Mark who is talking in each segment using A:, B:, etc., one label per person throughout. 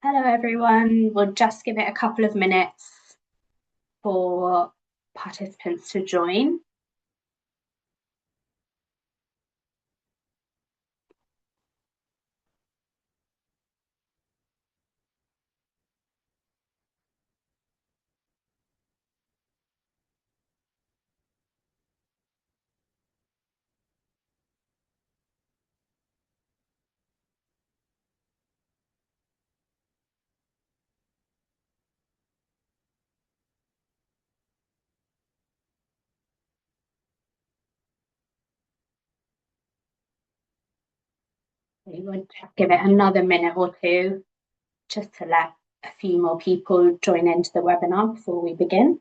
A: Hello, everyone. We'll just give it a couple of minutes for participants to join. We will just give it another minute or two just to let a few more people join into the webinar before we begin.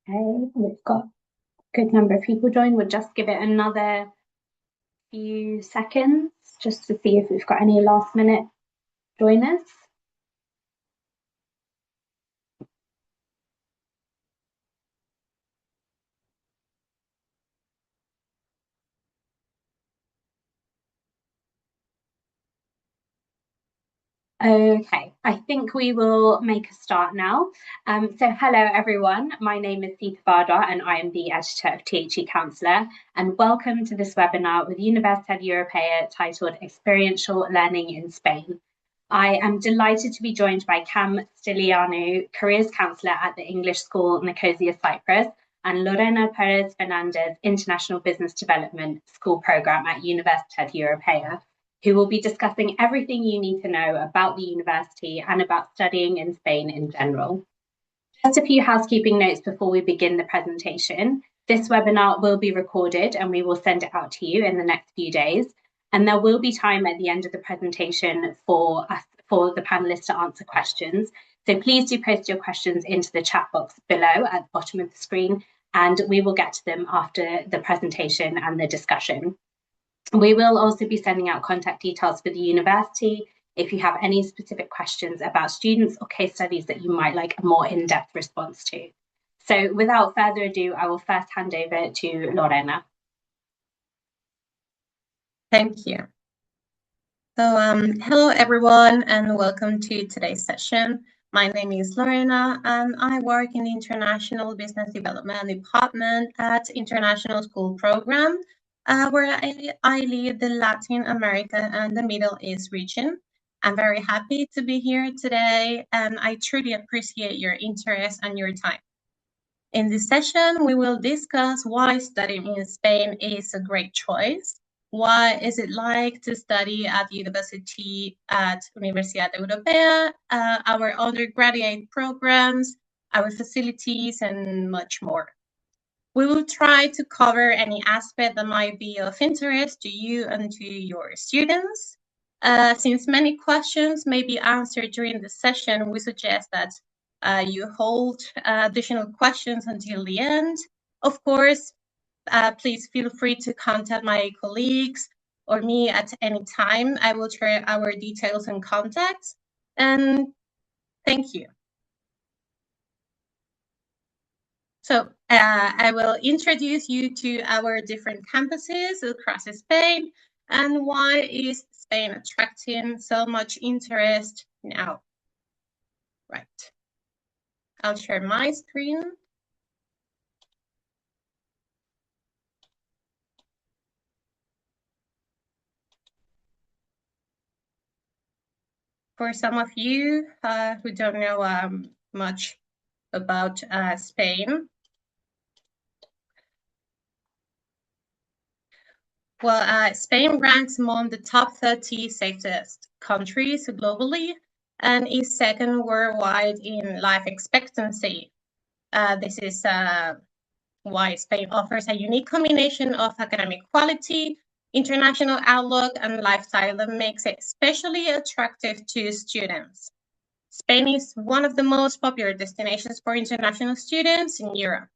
A: Okay, we've got a good number of people join. We'll just give it another few seconds just to see if we've got any last minute joiners. Okay, I think we will make a start now. So hello everyone, my name is Sita Bardwa and I am the editor of THE Counsellor, and welcome to this webinar with Universidad Europea titled Experiential Learning in Spain. I am delighted to be joined by Cam Stilianu, Careers Counsellor at the English School Nicosia Cyprus, and Lorena Perez Fernandez, International Business Development School Programme at Universidad Europea, who will be discussing everything you need to know about the university and about studying in Spain in general. Just a few housekeeping notes before we begin the presentation. This webinar will be recorded and we will send it out to you in the next few days. And there will be time at the end of the presentation for the panelists to answer questions. So please do post your questions into the chat box below at the bottom of the screen, and we will get to them after the presentation and the discussion. We will also be sending out contact details for the university if you have any specific questions about students or case studies that you might like a more in-depth response to. So without further ado, I will first hand over to Lorena.
B: Thank you. So hello everyone and welcome to today's session. My name is Lorena and I work in the International Business Development Department at International School Program, where I lead the Latin America and the Middle East region. I'm very happy to be here today and I truly appreciate your interest and your time. In this session, we will discuss why studying in Spain is a great choice. Why is it like to study at university at Universidad Europea, our undergraduate programs, our facilities, and much more. We will try to cover any aspect that might be of interest to you and to your students. Since many questions may be answered during the session, we suggest that you hold additional questions until the end. Of course, please feel free to contact my colleagues or me at any time. I will share our details and contacts. And thank you. So I will introduce you to our different campuses across Spain and why is Spain attracting so much interest now. Right. I'll share my screen. For some of you who don't know much about Spain, well, Spain ranks among the top 30 safest countries globally and is second worldwide in life expectancy. This is why Spain offers a unique combination of academic quality, international outlook, and lifestyle that makes it especially attractive to students. Spain is one of the most popular destinations for international students in Europe.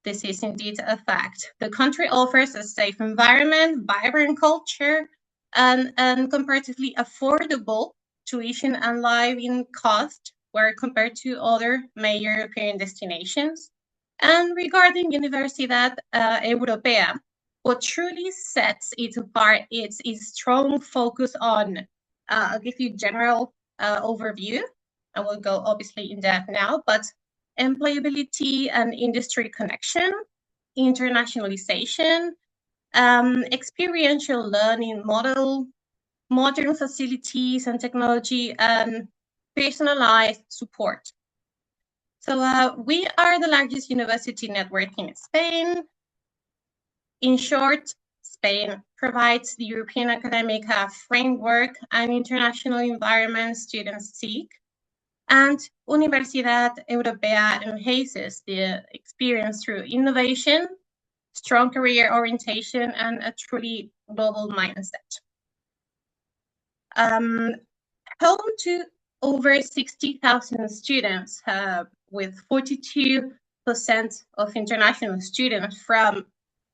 B: This is indeed a fact. The country offers a safe environment, vibrant culture, and comparatively affordable tuition and living cost where compared to other major European destinations. And regarding Universidad Europea, what truly sets it apart is its strong focus on, I'll give you general overview, and we'll go obviously in depth now, but employability and industry connection, internationalization, experiential learning model, modern facilities and technology, and personalized support. So we are the largest university network in Spain. In short, Spain provides the European academic framework and international environment students seek, and Universidad Europea enhances the experience through innovation, strong career orientation, and a truly global mindset. Home to over 60,000 students, with 42% of international students from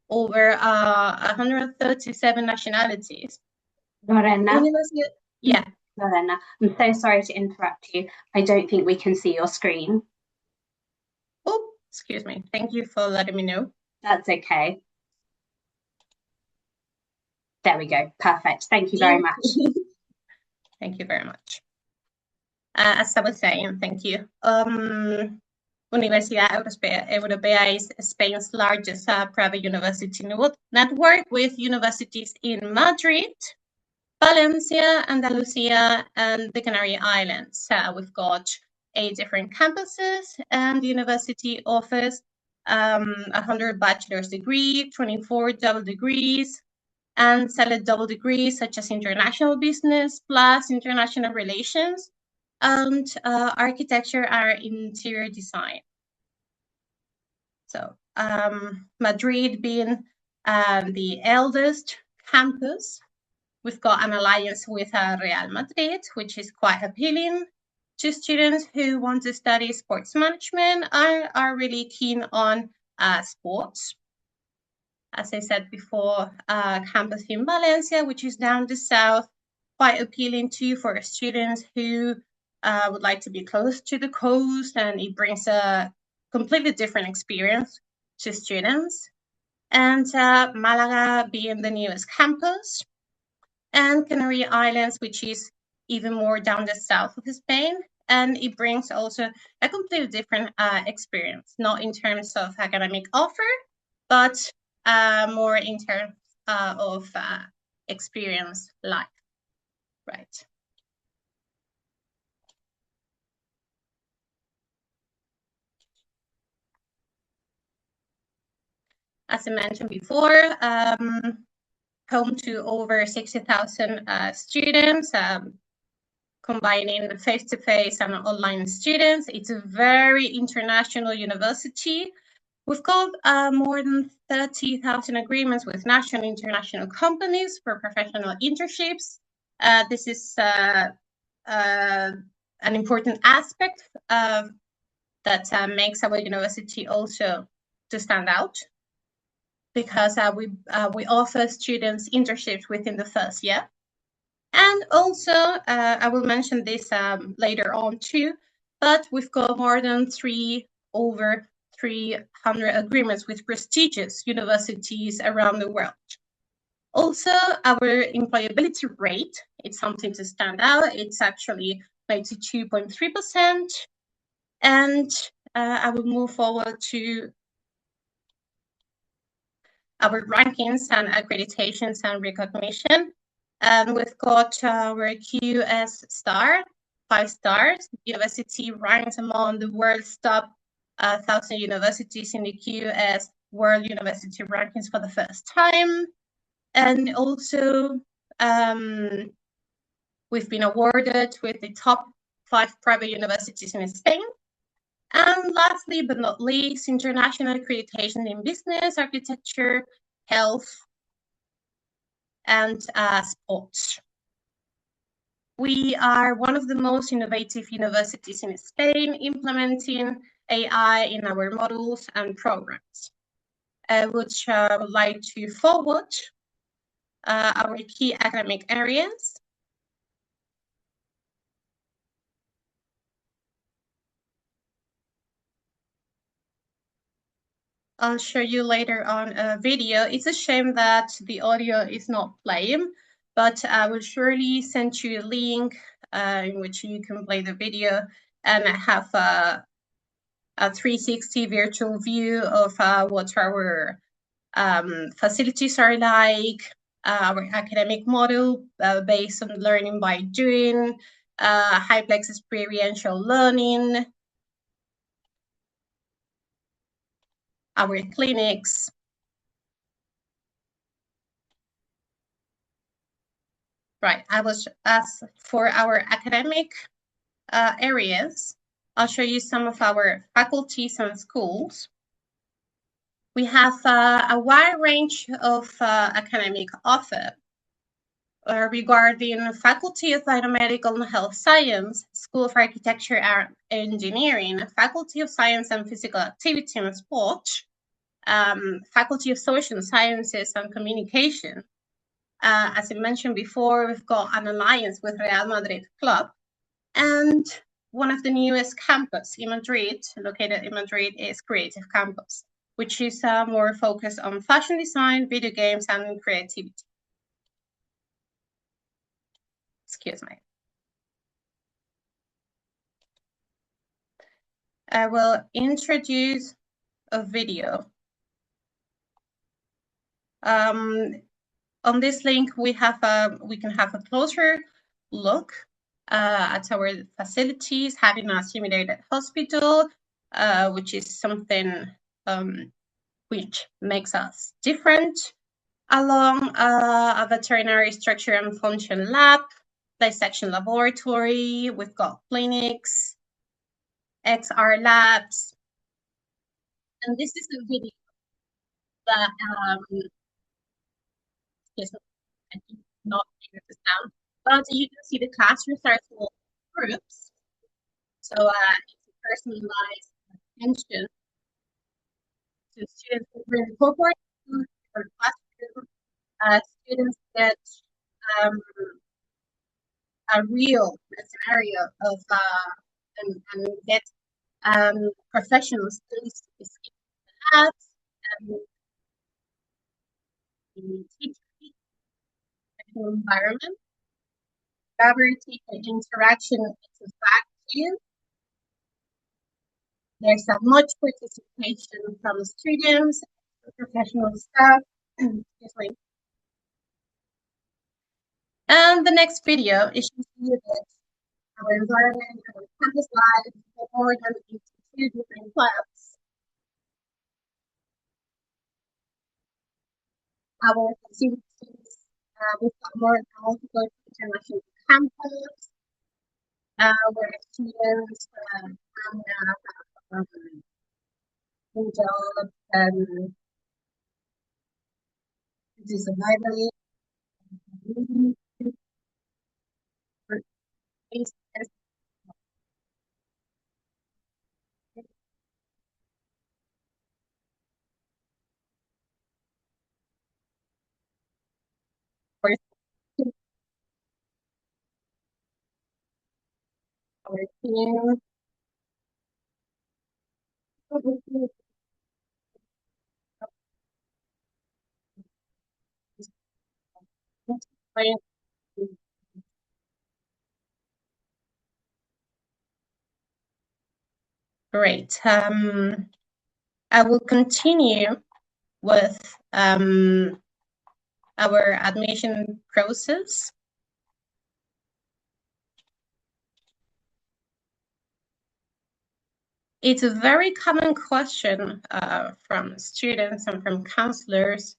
B: over 137 nationalities.
A: Lorena?
B: Yeah.
A: Lorena, I'm so sorry to interrupt you. I don't think we can see your screen.
B: Oh, excuse me. Thank you for letting me know.
A: That's okay. There we go. Perfect. Thank you very much.
B: Thank you very much. As I was saying, thank you. Universidad Europea is Spain's largest private university network, with universities in Madrid, Valencia, Andalucía, and the Canary Islands. We've got 8 different campuses, and the university offers 100 bachelor's degree, 24 double degrees, and select double degrees such as international business plus international relations, and architecture and interior design. So Madrid being the eldest campus, we've got an alliance with Real Madrid, which is quite appealing to students who want to study sports management and are really keen on sports. As I said before, campus in Valencia, which is down the south, quite appealing too for students who would like to be close to the coast, and it brings a completely different experience to students. And Malaga being the newest campus, and Canary Islands, which is even more down the south of Spain, and it brings also a completely different experience, not in terms of academic offer, but more in terms of experience life, right? As I mentioned before, home to over 60,000 students, combining the face-to-face and online students. It's a very international university. We've got more than 30,000 agreements with national and international companies for professional internships. This is an important aspect that makes our university also to stand out, because we offer students internships within the first year. And also, I will mention this later on too, but we've got more than over 300 agreements with prestigious universities around the world. Also, our employability rate, it's something to stand out. It's actually 92.3%. And I will move forward to our rankings and accreditations and recognition. And we've got our QS star, 5 stars. The university ranks among the world's top 1,000 universities in the QS World University Rankings for the first time. And also, we've been awarded with the top 5 private universities in Spain. And lastly, but not least, international accreditation in business, architecture, health, and sports. We are one of the most innovative universities in Spain, implementing AI in our models and programs, which I would like to forward our key academic areas. I'll show you later on a video. It's a shame that the audio is not playing, but I will surely send you a link in which you can play the video and have a 360 virtual view of what our facilities are like, our academic model based on learning by doing, high-plex experiential learning, our clinics. Right, as for our academic areas, I'll show you some of our faculties and schools. We have a wide range of academic offer regarding Faculty of Biomedical and Health Science, School of Architecture and Engineering, Faculty of Science and Physical Activity and Sport, Faculty of Social Sciences and Communication. As I mentioned before, we've got an alliance with Real Madrid Club, and one of the newest campus in Madrid, located in Madrid, is Creative Campus, which is more focused on fashion design, video games, and creativity. Excuse me. I will introduce a video. On this link, we can have a closer look at our facilities, having a simulated hospital, which is something which makes us different, along a veterinary structure and function lab, dissection laboratory. We've got clinics, XR labs, and this is a video that is not hear the sound, but you can see the classrooms are small groups, so it's a personalized attention to students who are incorporated in the classroom. Students get a real scenario of and get professional skills in the labs, the teaching environment, collaborative interaction is back to you. There's a much participation from students, professional staff. And the next video is you our environment, our campus life, more than 52 different clubs. Our facilities, we've got more than multiple international campus, where students can jobs and survival. Our team. Great. I will continue with our admission process. It's a very common question from students and from counselors.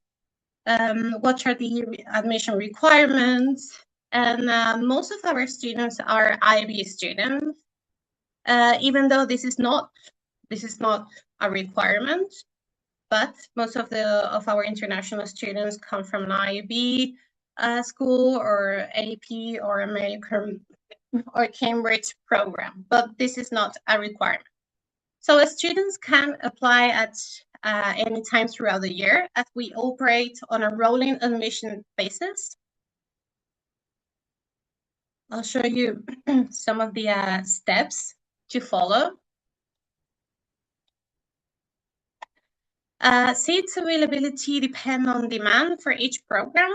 B: What are the admission requirements? And most of our students are IB students, even though this is not a requirement. But most of our international students come from an IB, school or AP or American or Cambridge program, but this is not a requirement. So students can apply at any time throughout the year, as we operate on a rolling admission basis. I'll show you some of the steps to follow. Seats availability depend on demand for each program.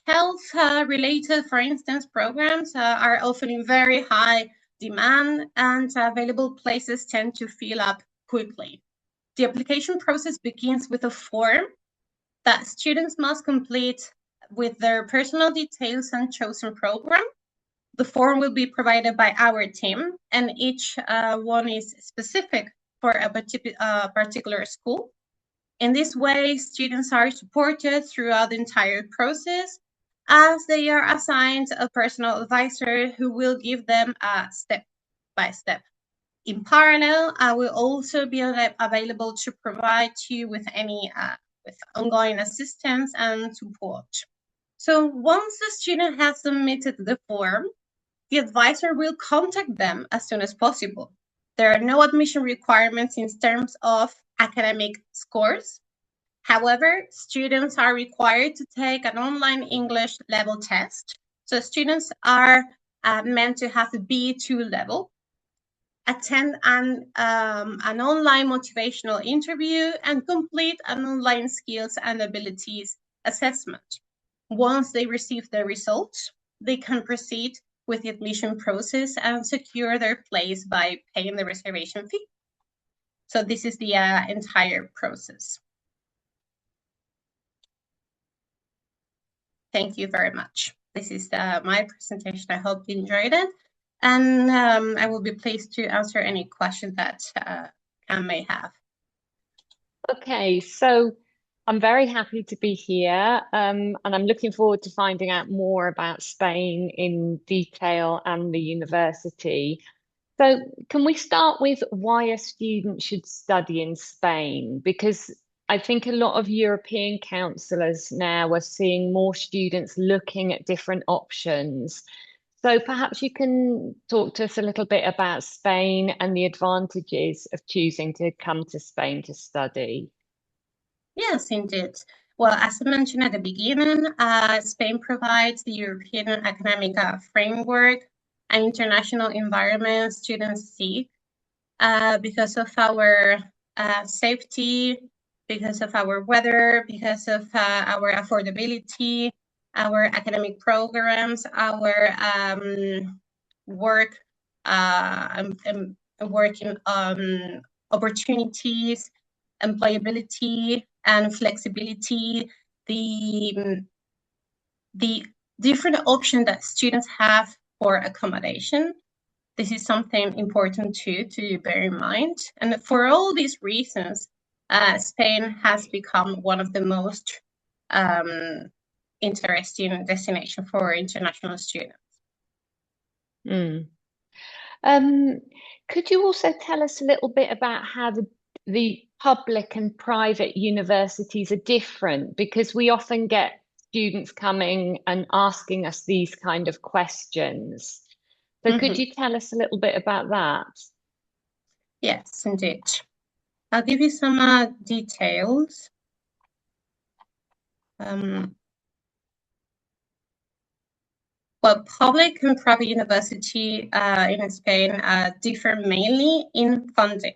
B: Health-related, for instance, programs are often in very high demand, and available places tend to fill up quickly. The application process begins with a form that students must complete with their personal details and chosen program. The form will be provided by our team, and each one is specific for a particular school. In this way, students are supported throughout the entire process, as they are assigned a personal advisor who will give them a step-by-step. In parallel, I will also be available to provide you with any with ongoing assistance and support. So once the student has submitted the form, the advisor will contact them as soon as possible. There are no admission requirements in terms of academic scores. However, students are required to take an online English level test. So students are meant to have a B2 level, attend an online motivational interview, and complete an online skills and abilities assessment. Once they receive the results, they can proceed with the admission process and secure their place by paying the reservation fee. So this is the entire process. Thank you very much. This is my presentation. I hope you enjoyed it. And I will be pleased to answer any questions that Cam may have.
C: Okay, so I'm very happy to be here, and I'm looking forward to finding out more about Spain in detail and the university. So can we start with why a student should study in Spain? Because I think a lot of European counsellors now are seeing more students looking at different options. So perhaps you can talk to us a little bit about Spain and the advantages of choosing to come to Spain to study.
B: Yes, indeed. Well, as I mentioned at the beginning, Spain provides the European academic framework and international environment students seek because of our safety, because of our weather, because of our affordability, our academic programs, our working opportunities, employability, and flexibility, the different options that students have for accommodation. This is something important too to bear in mind. And for all these reasons, Spain has become one of the most interesting destinations for international students.
C: Could you also tell us a little bit about how the public and private universities are different? Because we often get students coming and asking us these kind of questions. So could you tell us a little bit about that?
B: Yes, indeed. I'll give you some details. Well, public and private university in Spain differ mainly in funding.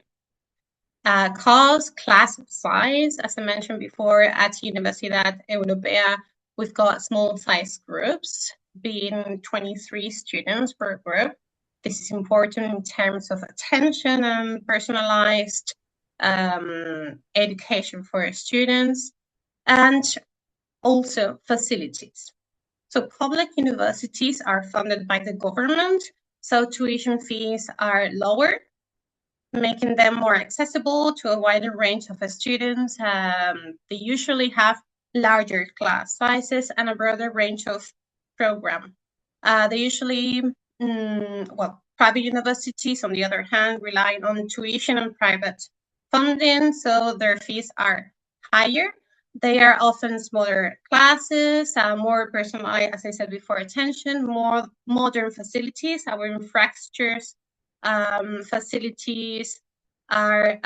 B: Cost, class size, as I mentioned before, at Universidad Europea, we've got small size groups, being 23 students per group. This is important in terms of attention and personalized education for students, and also facilities. So public universities are funded by the government, so tuition fees are lower, making them more accessible to a wider range of students. They usually have larger class sizes and a broader range of program. They usually, private universities, on the other hand, rely on tuition and private funding, so their fees are higher, They are often smaller classes, more personalized, as I said before, attention, more modern facilities. Our infrastructures facilities are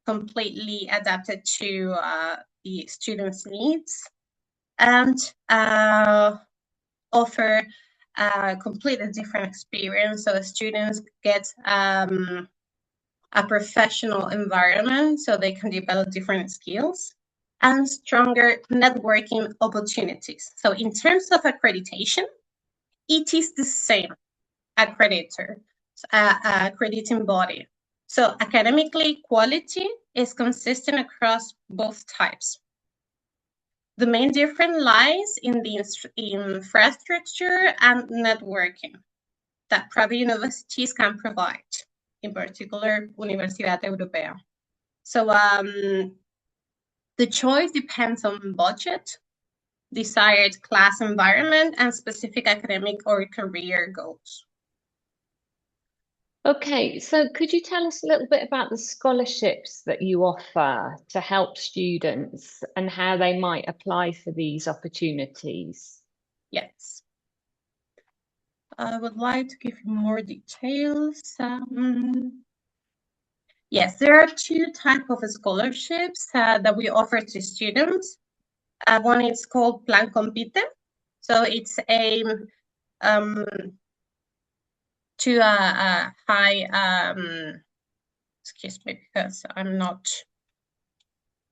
B: completely adapted to the students' needs and offer a completely different experience. So students get a professional environment so they can develop different skills and stronger networking opportunities. So in terms of accreditation, it is the same accrediting body. So academically, quality is consistent across both types. The main difference lies in the infrastructure and networking that private universities can provide, in particular, Universidad Europea. So the choice depends on budget, desired class environment, and specific academic or career goals.
C: Okay, so could you tell us a little bit about the scholarships that you offer to help students and how they might apply for these opportunities?
B: Yes. I would like to give you more details. Yes, there are two types of scholarships that we offer to students. One is called Plan Compite. So it's to a high, excuse me, because I'm not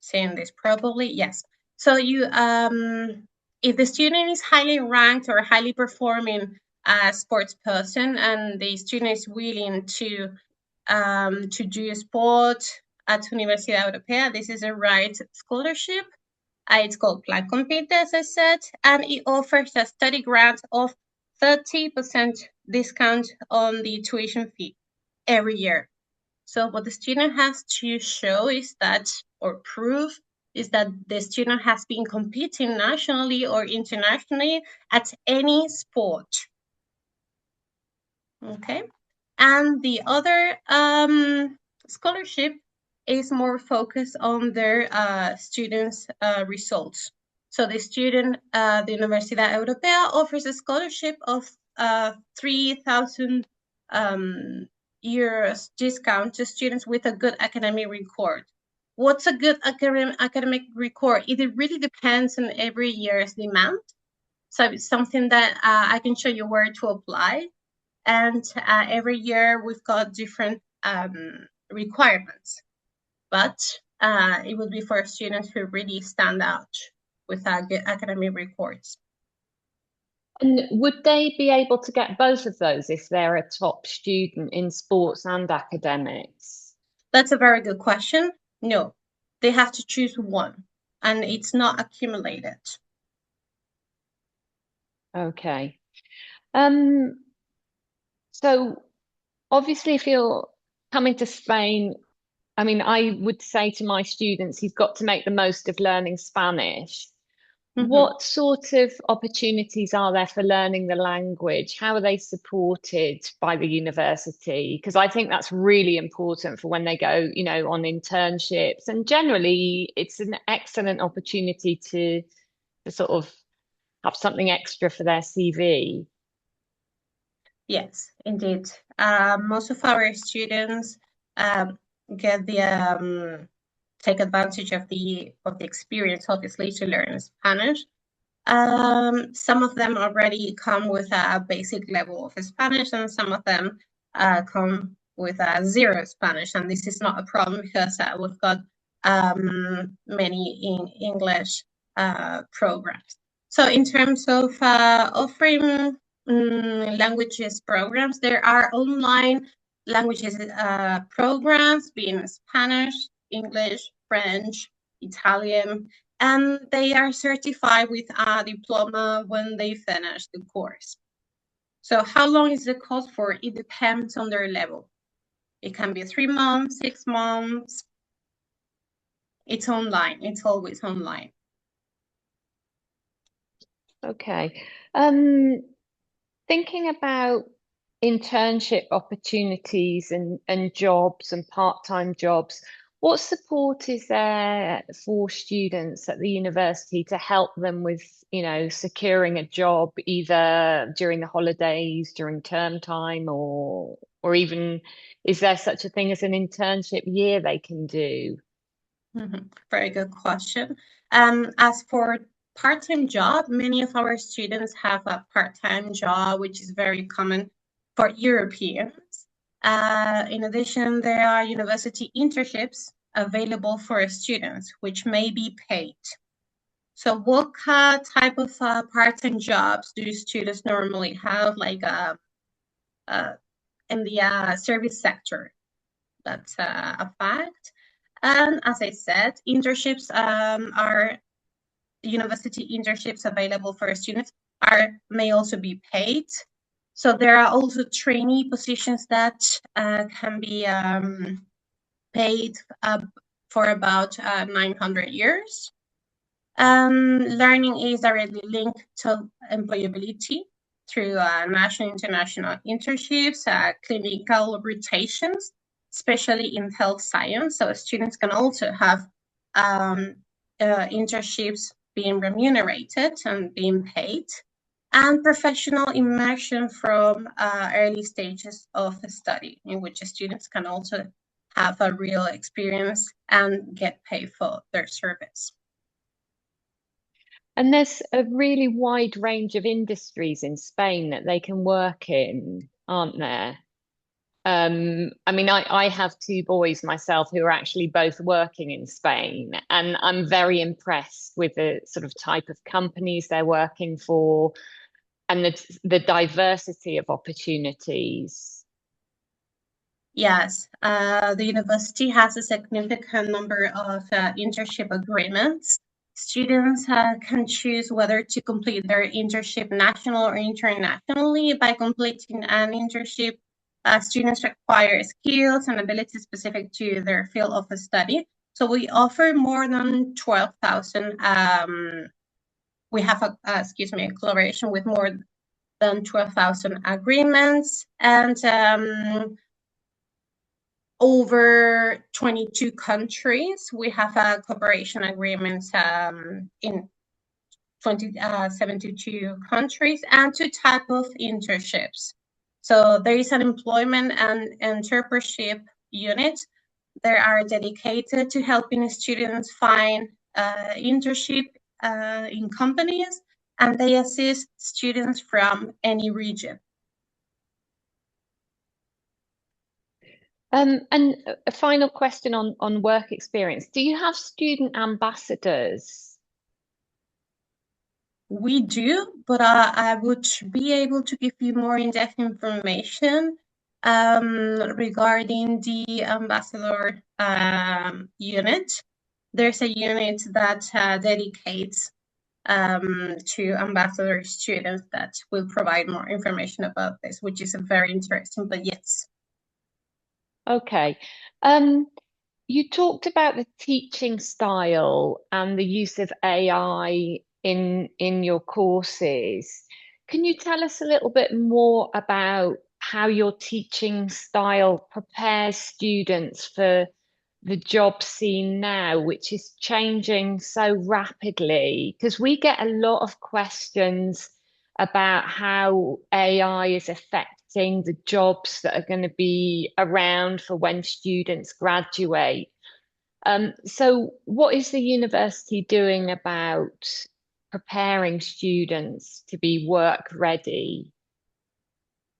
B: saying this properly. Yes. So you, if the student is highly ranked or highly performing sports person, and the student is willing to do sport at Universidad Europea, this is a right scholarship. It's called Plan Compite, as I said, and it offers a study grant of 30% discount on the tuition fee every year. So what the student has to show is that, or prove, is that the student has been competing nationally or internationally at any sport. Okay, and the other scholarship is more focused on their students' results. So the student, the Universidad Europea offers a scholarship of 3,000 euros discount to students with a good academic record. What's a good academic record? It really depends on every year's demand. So it's something that I can show you where to apply. And every year we've got different requirements, but it would be for students who really stand out with good academic records.
C: And would they be able to get both of those if they're a top student in sports and academics?
B: That's a very good question. No, they have to choose one, and it's not accumulated.
C: Okay. So obviously, if you're coming to Spain, I mean, I would say to my students, you've got to make the most of learning Spanish. What sort of opportunities are there for learning the language? How are they supported by the university? Because I think that's really important for when they go, you know, on internships. And generally, it's an excellent opportunity to sort of have something extra for their CV.
B: Yes, indeed. Most of our students get the take advantage of the experience, obviously, to learn Spanish. Some of them already come with a basic level of Spanish, and some of them come with a zero Spanish. And this is not a problem because we've got many in English programs. So in terms of offering languages programs, there are online languages programs, being Spanish, English, French, Italian, and they are certified with a diploma when they finish the course. So how long is the course for? It depends on their level. It can be 3 months, 6 months. It's online. It's always online.
C: Okay. Thinking about internship opportunities and jobs and part-time jobs, What support is there for students at the university to help them with, securing a job either during the holidays, during term time, or even is there such a thing as an internship year they can do?
B: Very good question. As for part-time job, many of our students have a part-time job, which is very common for Europeans. In addition, there are university internships available for students, which may be paid. So what type of part-time jobs do students normally have, like in the service sector? That's a fact. And as I said, internships are university internships available for students may also be paid. So there are also trainee positions that can be paid for about 900 years. Learning is directly linked to employability through national international internships, clinical rotations, especially in health science. So students can also have internships being remunerated and being paid, and professional immersion from early stages of the study, in which students can also have a real experience and get paid for their service.
C: And there's a really wide range of industries in Spain that they can work in, aren't there? I mean, I have two boys myself who are actually both working in Spain, and I'm very impressed with the sort of type of companies they're working for and the diversity of opportunities.
B: Yes, the university has a significant number of internship agreements. Students can choose whether to complete their internship national or internationally. By completing an internship, students acquire skills and abilities specific to their field of study. So we offer more than 12,000. We have a collaboration with more than 12,000 agreements, and over 22 countries. We have a cooperation agreements in 72 countries, and two types of internships. So there is an employment and entrepreneurship unit. They are dedicated to helping students find internship in companies, and they assist students from any region.
C: And a final question on work experience. Do you have student ambassadors?
B: We do, but I would be able to give you more in-depth information regarding the ambassador unit. There's a unit that dedicates to ambassador students that will provide more information about this, which is very interesting, but yes.
C: Okay. You talked about the teaching style and the use of AI in your courses. Can you tell us a little bit more about how your teaching style prepares students for the job scene now, which is changing so rapidly? Because we get a lot of questions about how AI is affecting the jobs that are going to be around for when students graduate. So what is the university doing about preparing students to be work ready?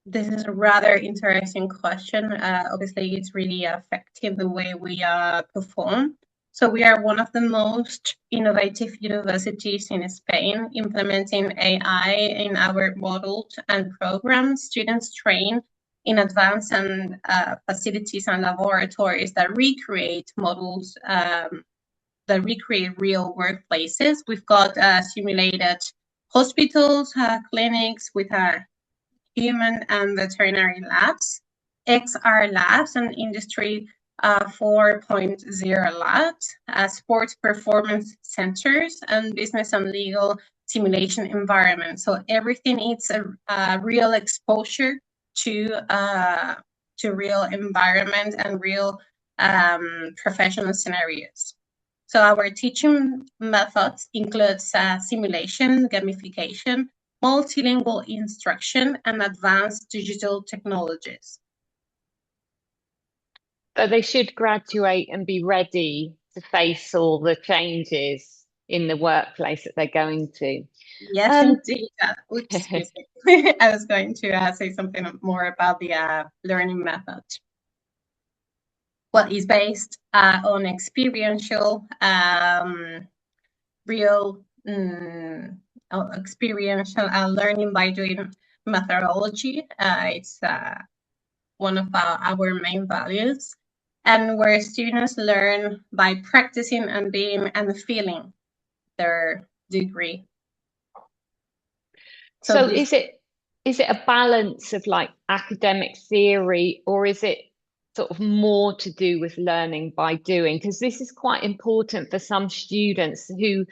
B: This is a rather interesting question. Obviously, it's really affecting the way we perform. So we are one of the most innovative universities in Spain, implementing AI in our models and programs. Students train in advance and facilities and laboratories that recreate models, that recreate real workplaces. We've got simulated hospitals, clinics with our human and veterinary labs, XR labs, and industry 4.0 labs, sports performance centers, and business and legal simulation environments. So everything needs a real exposure to real environment and real professional scenarios. So our teaching methods includes simulation, gamification, multilingual instruction, and advanced digital technologies.
C: So they should graduate and be ready to face all the changes in the workplace that they're going to.
B: Yes, indeed. Oops, excuse me. I was going to say something more about the learning method. Well, it's based on experiential, real experiential learning by doing methodology. It's one of our main values, and where students learn by practicing and being and feeling their degree.
C: So is it a balance of like academic theory, or is it sort of more to do with learning by doing? Because this is quite important for some students who,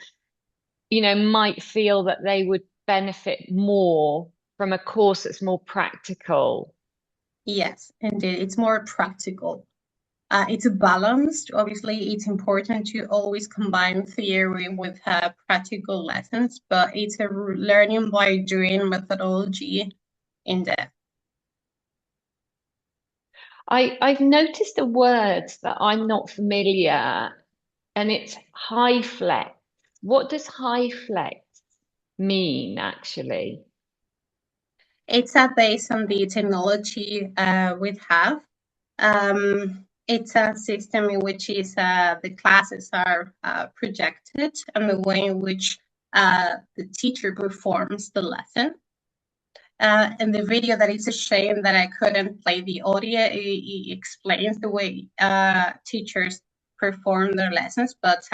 C: you know, might feel that they would benefit more from a course that's more practical.
B: Yes, indeed, it's more practical. It's balanced. Obviously, it's important to always combine theory with practical lessons, but it's a learning by doing methodology in depth.
C: I've noticed a word that I'm not familiar, and it's high flex. What does high flex mean, actually?
B: It's based on the technology we have. It's a system in which the classes are projected and the way in which the teacher performs the lesson. In the video that it's a shame that I couldn't play the audio, it explains the way teachers perform their lessons, but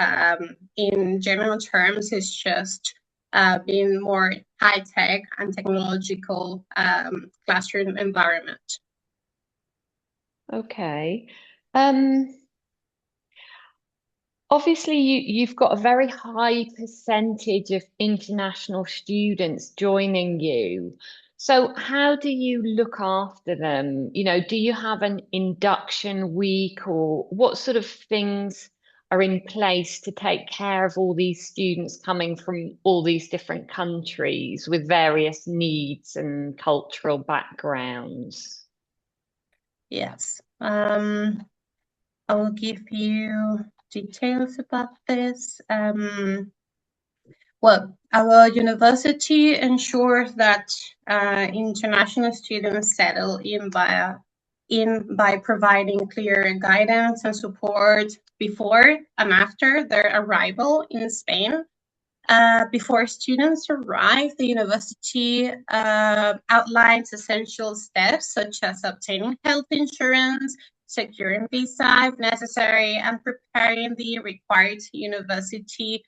B: in general terms, it's just being more high-tech and technological classroom environment.
C: Okay. Obviously, you've got a very high percentage of international students joining you. So how do you look after them? You know, do you have an induction week, or what sort of things are in place to take care of all these students coming from all these different countries with various needs and cultural backgrounds?
B: Yes. I will give you details about this. Well, our university ensures that international students settle in by providing clear guidance and support before and after their arrival in Spain. Before students arrive, the university outlines essential steps such as obtaining health insurance, securing visa if necessary, and preparing the required university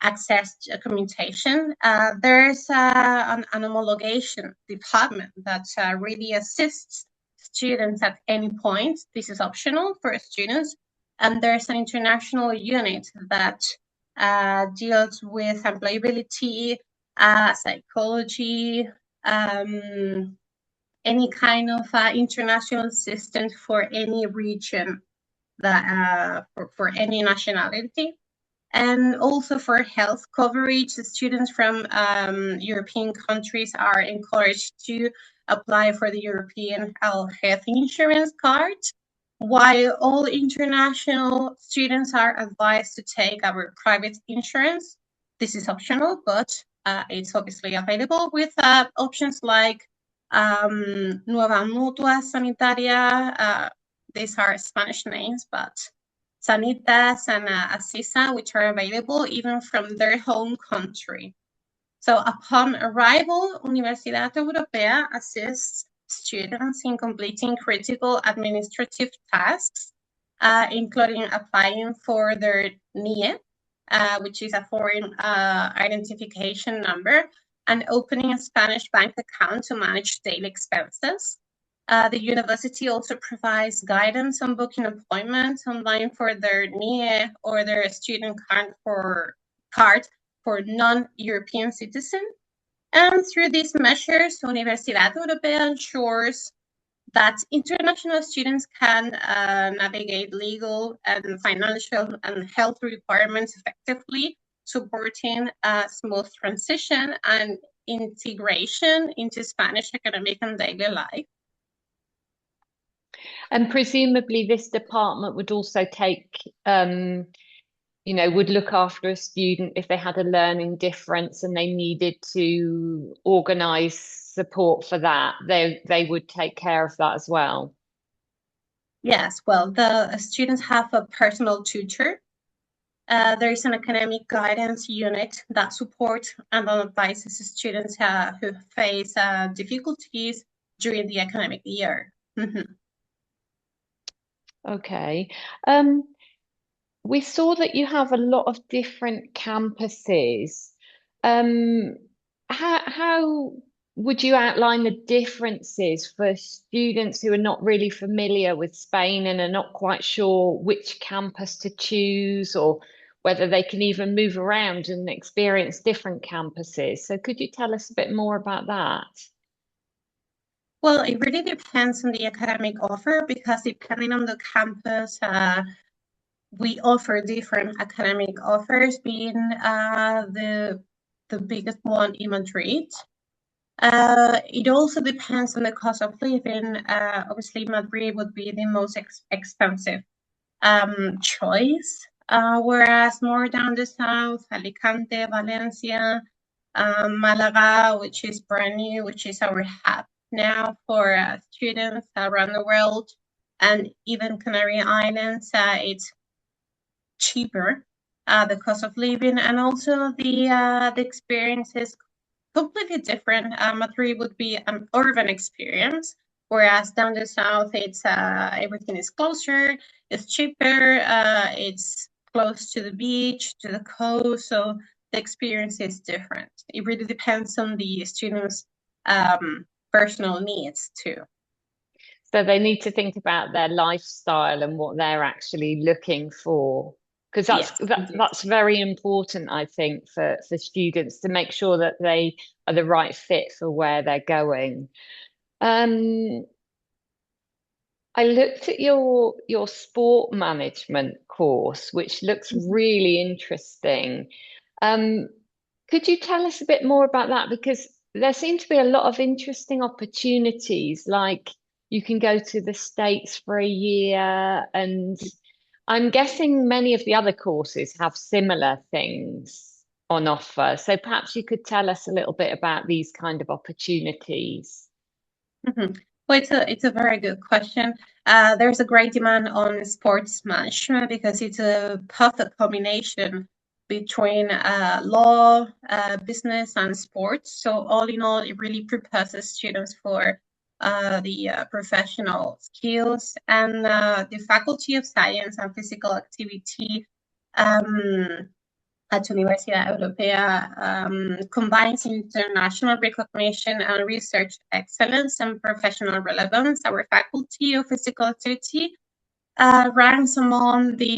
B: access documentation. There's an homologation department that really assists students at any point. This is optional for students. And there's an international unit that deals with employability, psychology, any kind of international assistance for any region, that for any nationality. And also for health coverage, students from European countries are encouraged to apply for the European health insurance card, while all international students are advised to take our private insurance. This is optional, but it's obviously available with options like Nueva Mutua Sanitaria. These are Spanish names, but Sanitas and Asisa, which are available even from their home country. So upon arrival, Universidad Europea assists students in completing critical administrative tasks, including applying for their NIE, which is a foreign identification number, and opening a Spanish bank account to manage daily expenses. The university also provides guidance on booking appointments online for their NIE or their student card for non-European citizens. And through these measures, Universidad Europea ensures that international students can navigate legal and financial and health requirements effectively, supporting a smooth transition and integration into Spanish academic and daily life.
C: And presumably this department would also take, would look after a student if they had a learning difference and they needed to organise support for that. They would take care of that as well.
B: Yes, well, the students have a personal tutor. There is an academic guidance unit that supports and advises students who face difficulties during the academic year.
C: Okay. We saw that you have a lot of different campuses. How would you outline the differences for students who are not really familiar with Spain and are not quite sure which campus to choose, or whether they can even move around and experience different campuses? So could you tell us a bit more about that?
B: Well, it really depends on the academic offer, because depending on the campus, we offer different academic offers, being the biggest one in Madrid. It also depends on the cost of living. Obviously, Madrid would be the most expensive choice, whereas more down the south, Alicante, Valencia, Malaga, which is brand new, which is our hub now for students around the world, and even Canary Islands, it's cheaper, the cost of living, and also the experience is completely different. Madrid would be an urban experience, whereas down the south, it's everything is closer, it's cheaper, it's close to the beach, to the coast, so the experience is different. It really depends on the students' personal needs too.
C: So they need to think about their lifestyle and what they're actually looking for, because that's very important, I think, for students to make sure that they are the right fit for where they're going. I looked at your sport management course, which looks really interesting. Could you tell us a bit more about that? Because there seem to be a lot of interesting opportunities, like you can go to the States for a year, and I'm guessing many of the other courses have similar things on offer. So perhaps you could tell us a little bit about these kind of opportunities.
B: Well, it's a very good question. There's a great demand on sports management because it's a perfect combination between law, business, and sports. So all in all, it really prepares students for the professional skills. And the Faculty of Science and Physical Activity at Universidad Europea combines international recognition and research excellence and professional relevance. Our Faculty of Physical Activity ranks among the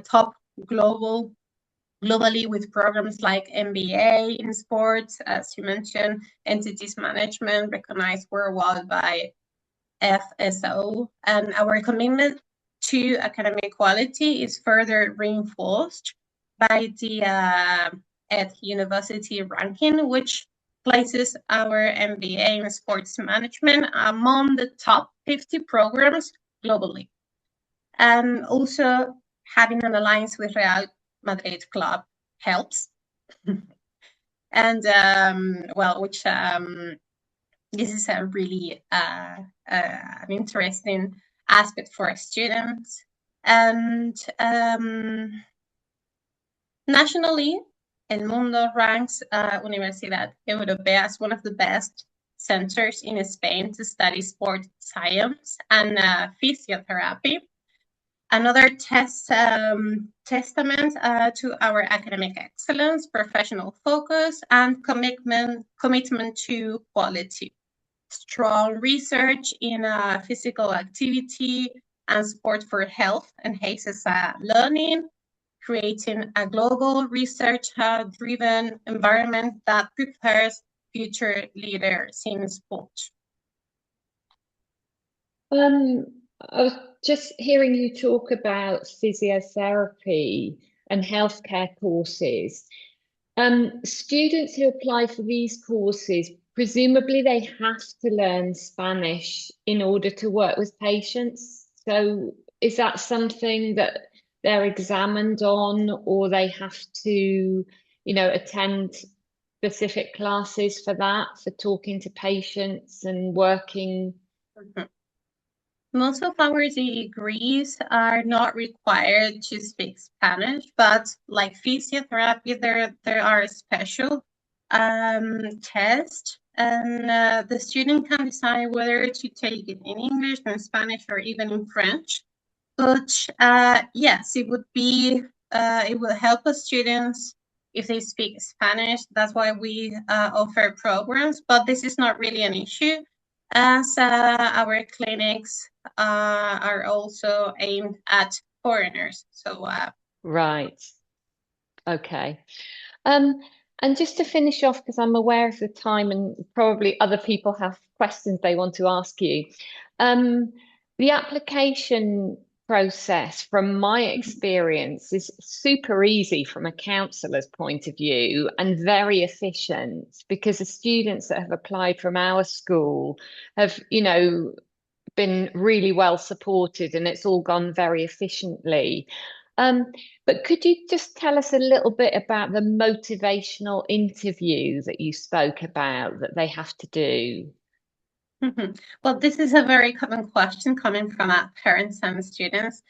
B: top globally with programs like MBA in sports, as you mentioned, entities management, recognized worldwide by FSO. And our commitment to academic quality is further reinforced by the ETH University ranking, which places our MBA in sports management among the top 50 programs globally. And also having an alliance with Real Madrid Club helps. And which this is a really an interesting aspect for students. And nationally, El Mundo ranks Universidad Europea as one of the best centers in Spain to study sport science and physiotherapy. Another testament to our academic excellence, professional focus, and commitment to quality. Strong research in physical activity and sport for health enhances learning, creating a global research-driven environment that prepares future leaders in sport.
C: Um, I was just hearing you talk about physiotherapy and healthcare courses. Students who apply for these courses, presumably they have to learn Spanish in order to work with patients. So is that something that they're examined on, or they have to, attend specific classes for that, for talking to patients and working?
B: Most of our degrees are not required to speak Spanish, but like physiotherapy, there are special tests, and the student can decide whether to take it in English, in Spanish, or even in French. But yes, it would be it will help the students if they speak Spanish. That's why we offer programs, but this is not really an issue, as our clinics are also aimed at foreigners. So
C: Right. Okay. And just to finish off, because I'm aware of the time and probably other people have questions they want to ask you. The application process, from my experience, is super easy from a counsellor's point of view and very efficient, because the students that have applied from our school have, been really well supported, and it's all gone very efficiently. But could you just tell us a little bit about the motivational interview that you spoke about that they have to do?
B: Well, this is a very common question coming from parents and students.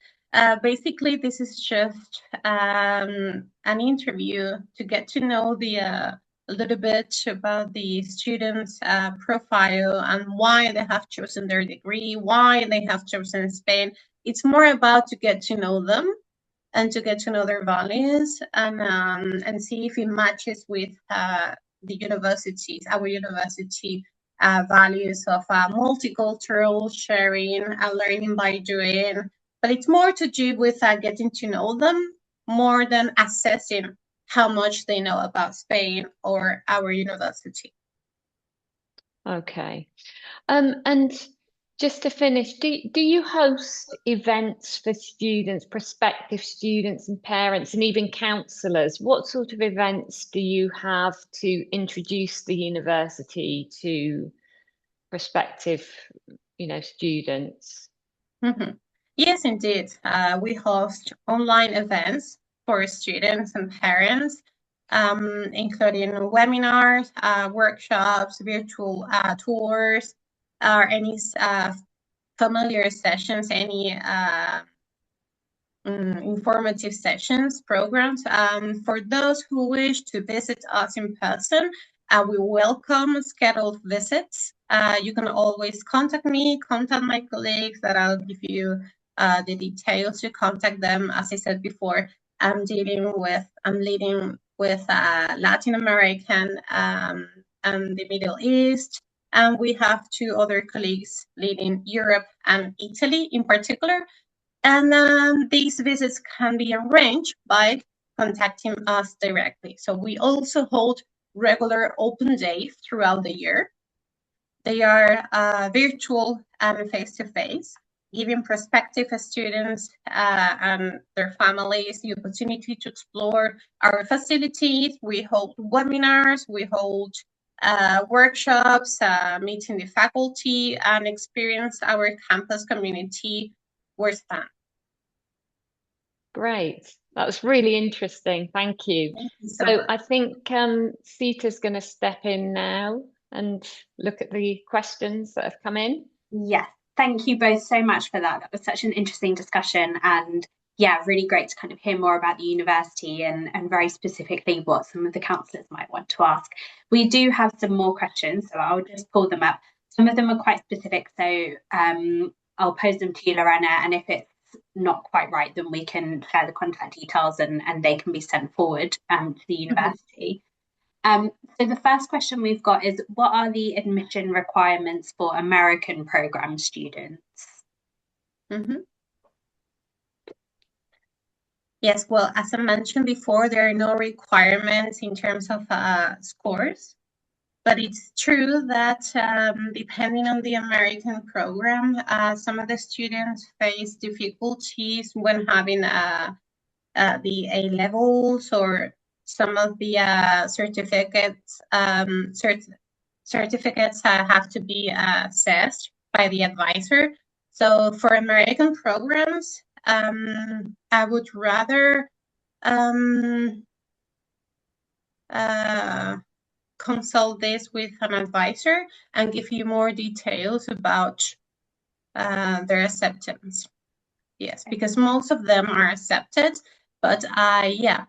B: Basically, this is just an interview to get to know a little bit about the student's profile and why they have chosen their degree, why they have chosen Spain. It's more about to get to know them and to get to know their values, and see if it matches with the universities, our university values of multicultural sharing and learning by doing. But it's more to do with getting to know them more than assessing how much they know about Spain or our university.
C: Okay. And just to finish, do you host events for students, prospective students and parents, and even counsellors? What sort of events do you have to introduce the university to prospective, students?
B: Mm-hmm. Yes, indeed. We host online events for students and parents, including webinars, workshops, virtual tours, or any familiar sessions, any informative sessions, programs. For those who wish to visit us in person, we welcome scheduled visits. You can always contact me, contact my colleagues, that I'll give you the details to contact them. As I said before, I'm leading with Latin American and the Middle East. And we have 2 other colleagues leading Europe and Italy in particular. And these visits can be arranged by contacting us directly. So we also hold regular open days throughout the year. They are virtual and face-to-face, giving prospective students and their families the opportunity to explore our facilities. We hold webinars, we hold workshops, meeting the faculty, and experience our campus community firsthand.
C: Great. That was really interesting. Thank you.
B: Thank you
C: So
B: much.
C: I think Sita's going to step in now and look at the questions that have come in.
A: Yes, thank you both so much for that. That was such an interesting discussion, and yeah, really great to kind of hear more about the university and very specifically what some of the counsellors might want to ask. We do have some more questions, so I'll just pull them up. Some of them are quite specific, so I'll pose them to you, Lorena, and if it's not quite right, then we can share the contact details and they can be sent forward to the university. So the first question we've got is, what are the admission requirements for American program students?
B: Yes, well, as I mentioned before, there are no requirements in terms of scores, But it's true that depending on the American program, some of the students face difficulties when having the A levels, or some of the certificates have to be assessed by the advisor. So for American programs, I would rather consult this with an advisor and give you more details about their acceptance. Yes, because most of them are accepted, but I've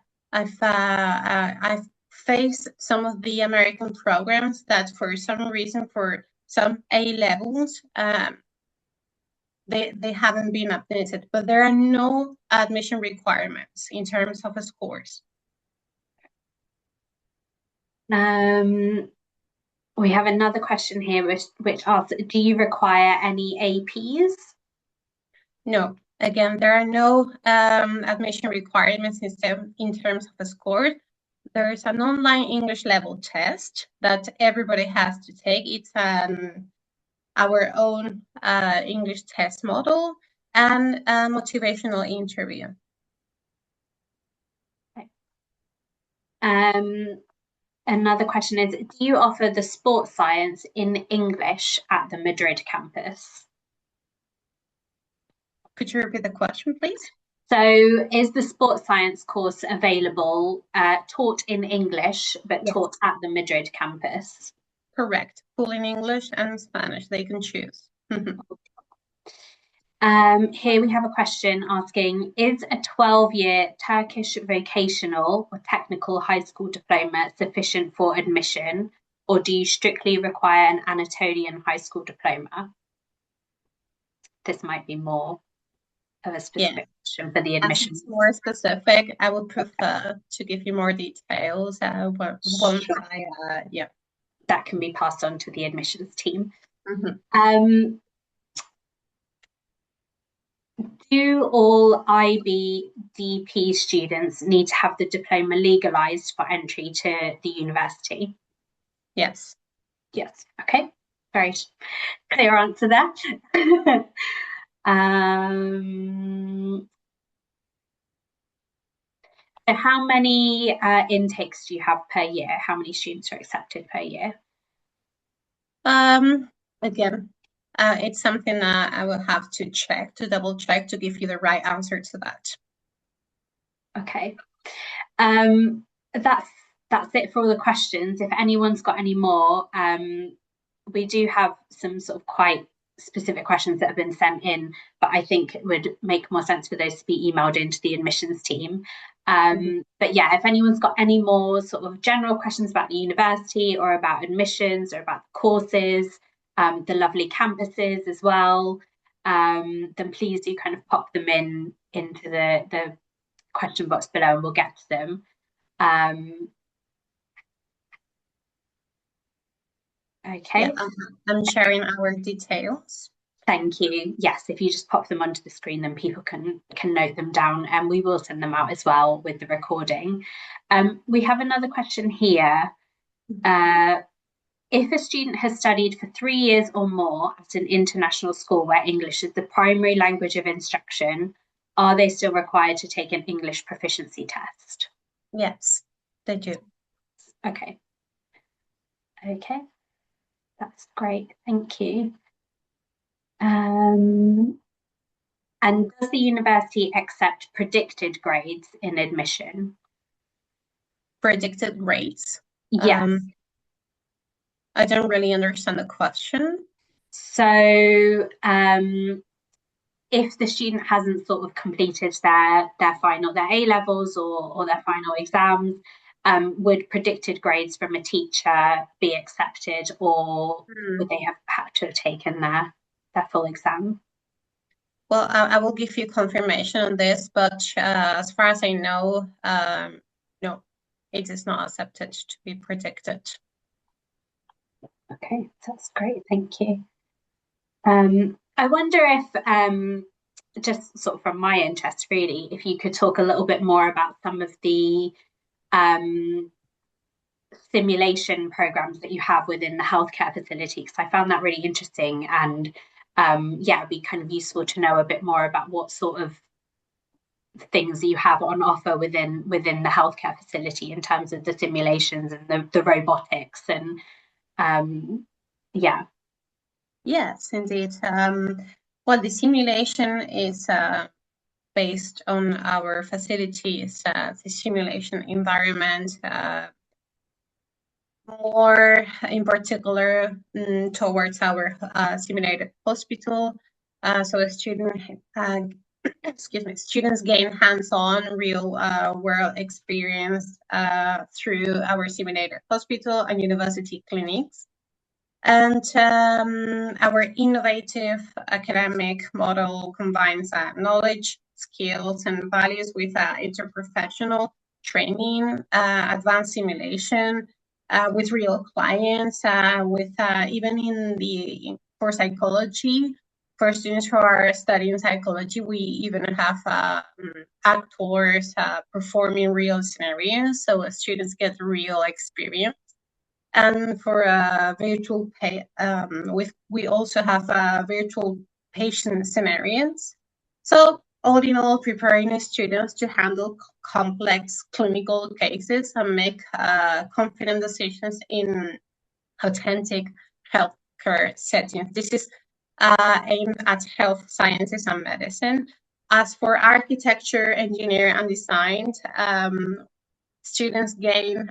B: faced some of the American programs that for some reason, for some A levels, they haven't been updated, but there are no admission requirements in terms of scores.
A: We have another question here which asks, do you require any APs?
B: No. Again, there are no admission requirements in terms of the score. There's an online English level test that everybody has to take. It's our own English test model, and a motivational interview.
A: Okay. Another question is, do you offer the sports science in English at the Madrid campus?
B: Could you repeat the question, please?
A: So is the sports science course available, taught in English, but yes, taught at the Madrid campus?
B: Correct. Full in English and Spanish, they can choose.
A: Here we have a question asking, is a 12-year Turkish vocational or technical high school diploma sufficient for admission, or do you strictly require an Anatolian high school diploma? This might be more of a specific question for the admission.
B: As it's more specific, I would prefer to give you more details once
A: that can be passed on to the admissions team. Do all IBDP students need to have the diploma legalised for entry to the university?
B: Yes.
A: Yes. Okay. Very clear answer there. So how many intakes do you have per year? How many students are accepted per year?
B: Again, it's something that I will have to double check to give you the right answer to that.
A: Okay. That's it for all the questions. If anyone's got any more, we do have some sort of quite specific questions that have been sent in, but I think it would make more sense for those to be emailed into the admissions team. But yeah, if anyone's got any more sort of general questions about the university or about admissions or about the courses, the lovely campuses as well, then please do kind of pop them into the question box below and we'll get to them. Okay.
B: Yeah, I'm sharing our details.
A: Thank you. Yes, if you just pop them onto the screen, then people can note them down, and we will send them out as well with the recording. We have another question here. If a student has studied for 3 years or more at an international school where English is the primary language of instruction, are they still required to take an English proficiency test?
B: Yes, they do.
A: Okay. Okay. That's great, thank you. And does the university accept predicted grades in admission?
B: Predicted grades?
A: Yes.
B: I don't really understand the question.
A: So if the student hasn't sort of completed their A levels or their final exams, would predicted grades from a teacher be accepted, or would they have had to have taken their full exam?
B: Well, I will give you confirmation on this, but as far as I know, no, it is not accepted to be predicted.
A: Okay, that's great, thank you. I wonder if, just sort of from my interest really, if you could talk a little bit more about some of the simulation programs that you have within the healthcare facility, because I found that really interesting, and yeah, it'd be kind of useful to know a bit more about what sort of things you have on offer within the healthcare facility in terms of the simulations and the robotics and yeah.
B: Yes, indeed. Well, the simulation is based on our facilities, the simulation environment, more in particular towards our simulated hospital. So a student, students gain hands-on real world experience through our simulated hospital and university clinics. And our innovative academic model combines knowledge, skills, and values with interprofessional training, advanced simulation, with real clients, with even for psychology. For students who are studying psychology, we even have actors performing real scenarios, so students get real experience. And for virtual we also have virtual patient scenarios. So all in all, preparing students to handle complex clinical cases and make confident decisions in authentic healthcare settings. This is aimed at health sciences and medicine. As for architecture, engineering, and design, students gain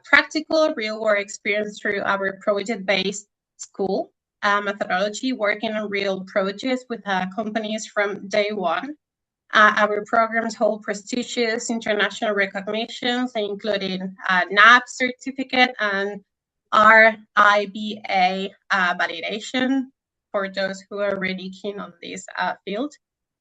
B: practical real-world experience through our project-based school methodology, working on real projects with companies from day one. Our programs hold prestigious international recognitions, including NAB certificate and RIBA validation for those who are really keen on this field,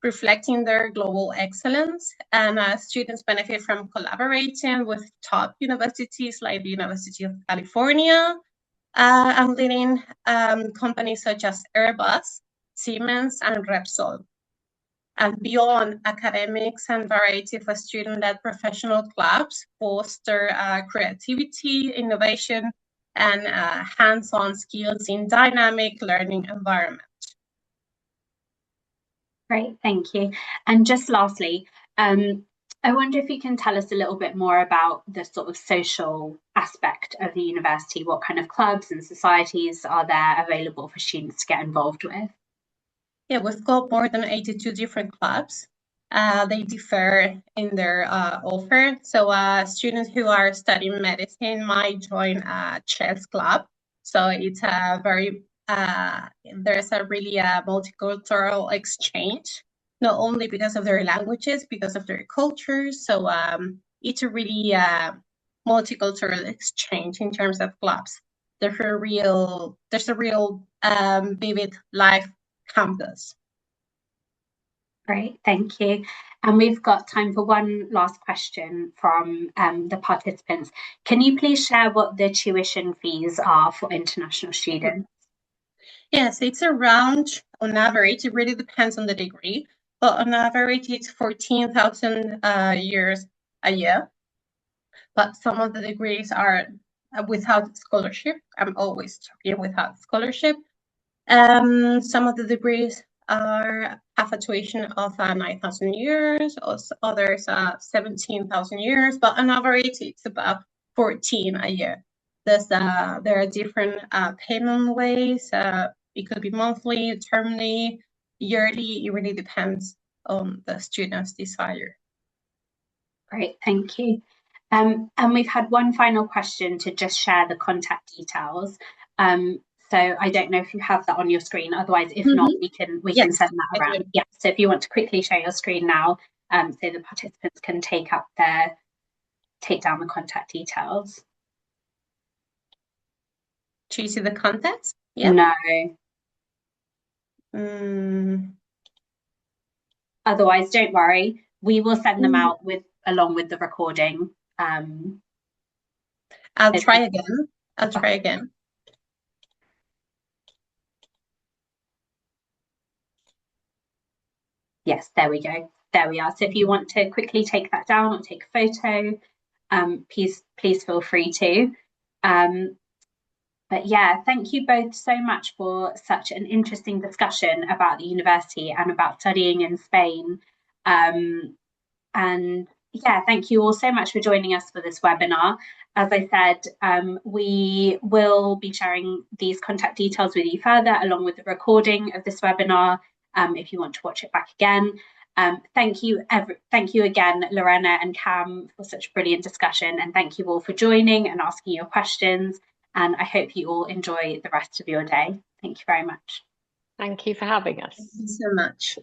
B: reflecting their global excellence. And students benefit from collaborating with top universities like the University of California and leading companies such as Airbus, Siemens, and Repsol. And beyond academics and variety of student-led professional clubs foster creativity, innovation, and hands-on skills in dynamic learning environment.
A: Great, thank you. And just lastly, I wonder if you can tell us a little bit more about the sort of social aspect of the university. What kind of clubs and societies are there available for students to get involved with?
B: Yeah, we've got more than 82 different clubs. They differ in their offer. So students who are studying medicine might join a chess club. So it's a very, there's a really multicultural exchange, not only because of their languages, because of their cultures. So it's a really multicultural exchange in terms of clubs. There's a real vivid life campus.
A: Great, thank you. And we've got time for one last question from the participants. Can you please share what the tuition fees are for international students?
B: Yes, it's around, on average, it really depends on the degree, but on average, it's 14,000 euros a year. But some of the degrees are without scholarship. I'm always talking without scholarship. Some of the degrees have a tuition of 9,000 euros, others 17,000 euros, but on average it's about 14 a year. Thus, there are different payment ways. It could be monthly, termly, yearly. It really depends on the student's desire.
A: Great, thank you. And we've had one final question to just share the contact details. So I don't know if you have that on your screen. Otherwise, if not, we can send that around. Yeah. So if you want to quickly share your screen now, so the participants can take down the contact details.
B: Do you see the contacts? Yeah.
A: No. Otherwise, don't worry. We will send them out along with the recording.
B: I'll try again.
A: Yes, there we go. There we are. So if you want to quickly take that down or take a photo, please feel free to. But yeah, thank you both so much for such an interesting discussion about the university and about studying in Spain. And yeah, thank you all so much for joining us for this webinar. As I said, we will be sharing these contact details with you further, along with the recording of this webinar, if you want to watch it back again. Thank you again, Lorena and Cam, for such a brilliant discussion, and thank you all for joining and asking your questions. And I hope you all enjoy the rest of your day. Thank you very much.
C: Thank you for having us.
B: Thank you so much.